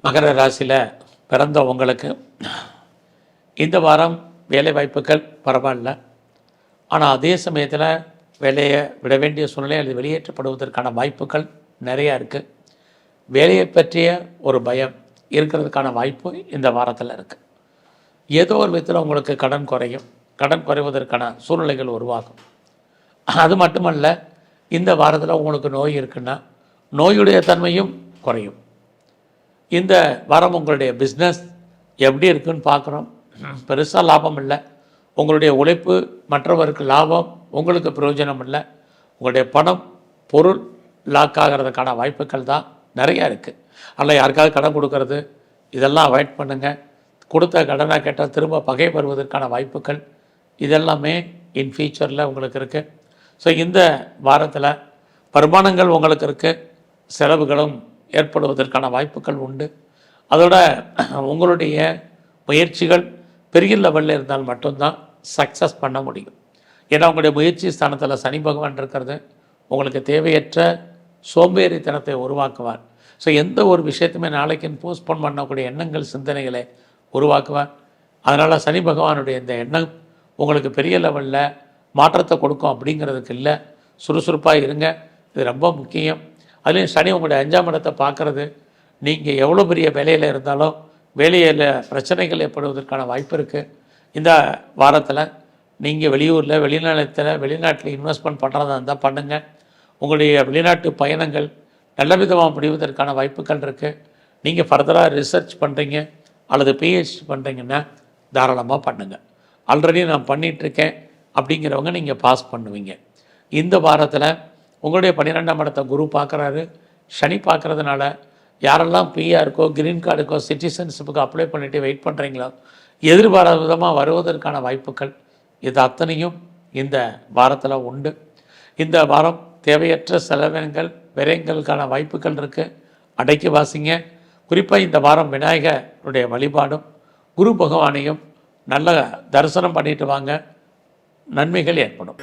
மகர ராசியில் பிறந்த உங்களுக்கு இந்த வாரம் வேலை வாய்ப்புகள் பரவாயில்ல. ஆனால் அதே சமயத்தில் வேலையை விட வேண்டிய சூழ்நிலை அல்லது வெளியேற்றப்படுவதற்கான வாய்ப்புகள் நிறையா இருக்குது. வேலையை பற்றிய ஒரு பயம் இருக்கிறதுக்கான வாய்ப்பு இந்த வாரத்தில் இருக்குது. ஏதோ ஒரு விதத்தில் உங்களுக்கு கடன் குறையும். கடன் குறைவதற்கான சூழ்நிலைகள் உருவாகும். அது மட்டுமல்ல, இந்த வாரத்தில் உங்களுக்கு நோய் இருக்குன்னா நோயுடைய தன்மையும் குறையும். இந்த வாரம் உங்களுடைய பிஸ்னஸ் எப்படி இருக்குன்னு பார்க்குறோம். பெருசாக லாபம் இல்லை. உங்களுடைய உழைப்பு மற்றவருக்கு லாபம், உங்களுக்கு பிரயோஜனம் இல்லை. உங்களுடைய பணம் பொருள் லாக் ஆகிறதுக்கான வாய்ப்புகள் தான் நிறையா இருக்குது. அதில் யாருக்காவது கடன் கொடுக்கறது இதெல்லாம் அவாய்ட் பண்ணுங்கள். கொடுத்த கடனாக கேட்டால் திரும்ப பகை வருவதற்கான வாய்ப்புகள் இதெல்லாமே இன் ஃபியூச்சரில் உங்களுக்கு இருக்குது. ஸோ இந்த வாரத்தில் வருமானங்கள் உங்களுக்கு இருக்குது, செலவுகளும் ஏற்படுவதற்கான வாய்ப்புகள் உண்டு. அதோட உங்களுடைய முயற்சிகள் பெரிய லெவலில் இருந்தால் மட்டும்தான் சக்ஸஸ் பண்ண முடியும். ஏன்னா உங்களுடைய முயற்சி ஸ்தானத்தில் சனி பகவான் இருக்கிறது உங்களுக்கு தேவையற்ற சோம்பேறித்தனத்தை உருவாக்குவார். ஸோ எந்த ஒரு விஷயத்தையுமே நாளைக்குன்னு போஸ்ட்போன் பண்ணக்கூடிய எண்ணங்கள் சிந்தனைகளை உருவாக்குவார். அதனால் சனி பகவானுடைய இந்த எண்ணம் உங்களுக்கு பெரிய லெவலில் மாற்றத்தை கொடுக்கும் அப்படிங்கிறதுக்கு இல்லை. சுறுசுறுப்பாக இருங்க, இது ரொம்ப முக்கியம். அதுலேயும் சனி உங்களுடைய 5ஆம் இடத்தை பார்க்குறது, நீங்கள் எவ்வளோ பெரிய வேலையில் இருந்தாலும் வேலையில் பிரச்சனைகள் ஏற்படுவதற்கான வாய்ப்பு இருக்குது. இந்த வாரத்தில் நீங்கள் வெளியூரில் வெளிநாட்டில் இன்வெஸ்ட்மெண்ட் பண்ணுறதா இருந்தால் பண்ணுங்கள். உங்களுடைய வெளிநாட்டு பயணங்கள் நல்ல விதமாக முடிவதற்கான வாய்ப்புகள் இருக்குது. நீங்கள் ஃபர்தராக ரிசர்ச் பண்ணுறீங்க அல்லது பிஹெச்டி பண்ணுறீங்கன்னா தாராளமாக பண்ணுங்கள். ஆல்ரெடி நான் பண்ணிகிட்ருக்கேன் அப்படிங்கிறவங்க நீங்கள் பாஸ் பண்ணுவீங்க. இந்த வாரத்தில் உங்களுடைய 12ஆம் இடத்தை குரு பார்க்குறாரு. சனி பார்க்குறதுனால யாரெல்லாம் பிஆருக்கோ கிரீன் கார்டுக்கோ சிட்டிசன்ஷிப்புக்கு அப்ளை பண்ணிவிட்டு வெயிட் பண்ணுறீங்களோ எதிர்பாராத விதமாக வருவதற்கான வாய்ப்புகள் இது அத்தனையும் இந்த வாரத்தில் உண்டு. இந்த வாரம் தேவையற்ற செலவினங்கள் விரயங்களுக்கான வாய்ப்புகள் இருக்குது. அடக்கி வாசிங்க. குறிப்பாக இந்த வாரம் விநாயகருடைய வழிபாடும் குரு பகவானையும் நல்ல தரிசனம் பண்ணிட்டு வாங்க, நன்மைகள் ஏற்படும்.